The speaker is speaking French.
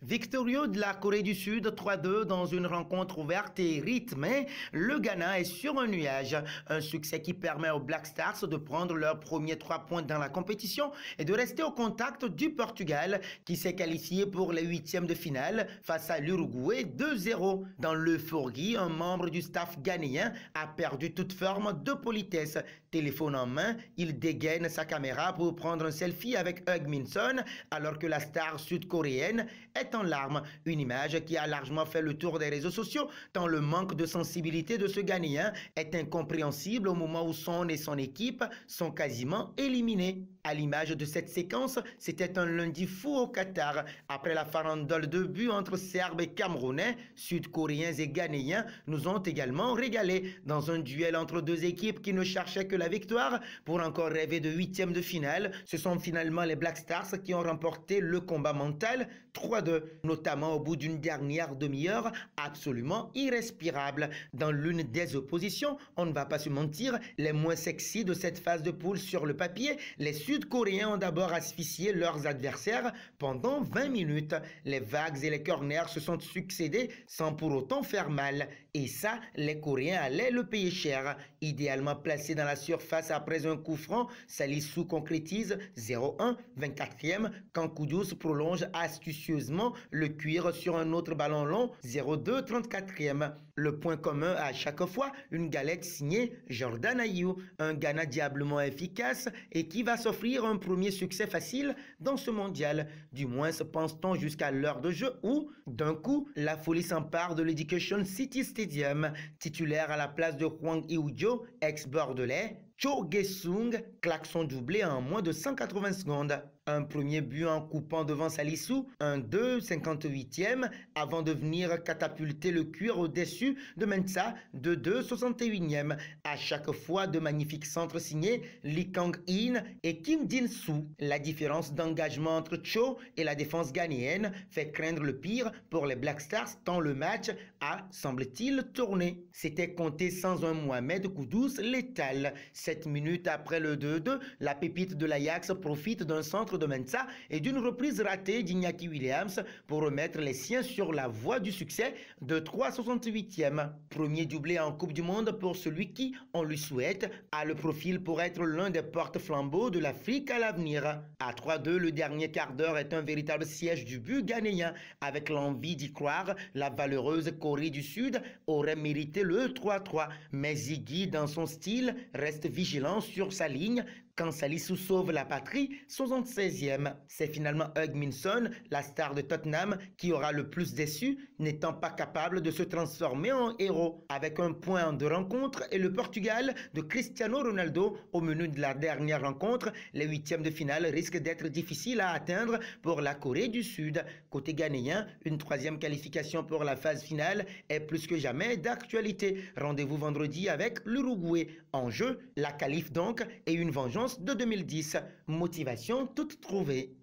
Victorieux de la Corée du Sud 3-2 dans une rencontre ouverte et rythmée, le Ghana est sur un nuage. Un succès qui permet aux Black Stars de prendre leurs premiers 3 points dans la compétition et de rester au contact du Portugal qui s'est qualifié pour les huitièmes de finale face à l'Uruguay 2-0. Dans l'euphorie, un membre du staff ghanéen a perdu toute forme de politesse. Téléphone en main, il dégaine sa caméra pour prendre un selfie avec Heung-min Son alors que la star sud-coréenne est en larmes, une image qui a largement fait le tour des réseaux sociaux tant le manque de sensibilité de ce Ghanéen est incompréhensible au moment où Son et son équipe sont quasiment éliminés. À l'image de cette séquence, c'était un lundi fou au Qatar. Après la farandole de buts entre Serbes et Camerounais, Sud-Coréens et Ghanéens nous ont également régalés dans un duel entre deux équipes qui ne cherchaient que la victoire pour encore rêver de huitièmes de finale. Ce sont finalement les Black Stars qui ont remporté le combat mental 3-2, notamment au bout d'une dernière demi-heure absolument irrespirable. Dans l'une des oppositions, on ne va pas se mentir, les moins sexy de cette phase de poule sur le papier, les Sud-Coréens ont d'abord asphyxié leurs adversaires pendant 20 minutes. Les vagues et les corners se sont succédés sans pour autant faire mal. Et ça, les Coréens allaient le payer cher. Idéalement placé dans la surface après un coup franc, Salisu concrétise 0-1, 24e, quand Kudus prolonge astucieusement le cuir sur un autre ballon long, 0-2, 34e. Le point commun à chaque fois, une galette signée Jordan Ayew, un Ghana diablement efficace et qui va s'offrir un premier succès facile dans ce mondial. Du moins se pense-t-on jusqu'à l'heure de jeu où, d'un coup, la folie s'empare de l'Education City Stadium. Titulaire à la place de Hwang Ui-jo, ex-bordelais, Cho Gae-sung claque son doublé en moins de 180 secondes. Un premier but en coupant devant Salisu, un 2, 58e, avant de venir catapulter le cuir au-dessus de Mensah, 2-2, 61e. À chaque fois, de magnifiques centres signés Lee Kang-in et Kim Jin-soo. La différence d'engagement entre Cho et la défense ghanéenne fait craindre le pire pour les Black Stars tant le match a, semble-t-il, tourné. C'était compté sans un Mohamed Kudus létal. 7 minutes après le 2-2, la pépite de l'Ajax profite d'un centre de Mensah et d'une reprise ratée d'Iñaki Williams pour remettre les siens sur la voie du succès de 3,68e. Premier doublé en Coupe du Monde pour celui qui, on lui souhaite, a le profil pour être l'un des porte-flambeaux de l'Afrique à l'avenir. À 3-2, le dernier quart d'heure est un véritable siège du but ghanéen. Avec l'envie d'y croire, la valeureuse Corée du Sud aurait mérité le 3-3. Mais Ziggy, dans son style, reste vigilant sur sa ligne quand Salisu sauve la patrie, 76e. C'est finalement Heung-min Son, la star de Tottenham, qui aura le plus déçu, n'étant pas capable de se transformer en héros. Avec un point en 2 rencontres et le Portugal de Cristiano Ronaldo au menu de la dernière rencontre, les huitièmes de finale risquent d'être difficiles à atteindre pour la Corée du Sud. Côté ghanéen, une 3e qualification pour la phase finale est plus que jamais d'actualité. Rendez-vous vendredi avec l'Uruguay. En jeu, la qualif donc et une vengeance de 2010. Motivation toute trouvée.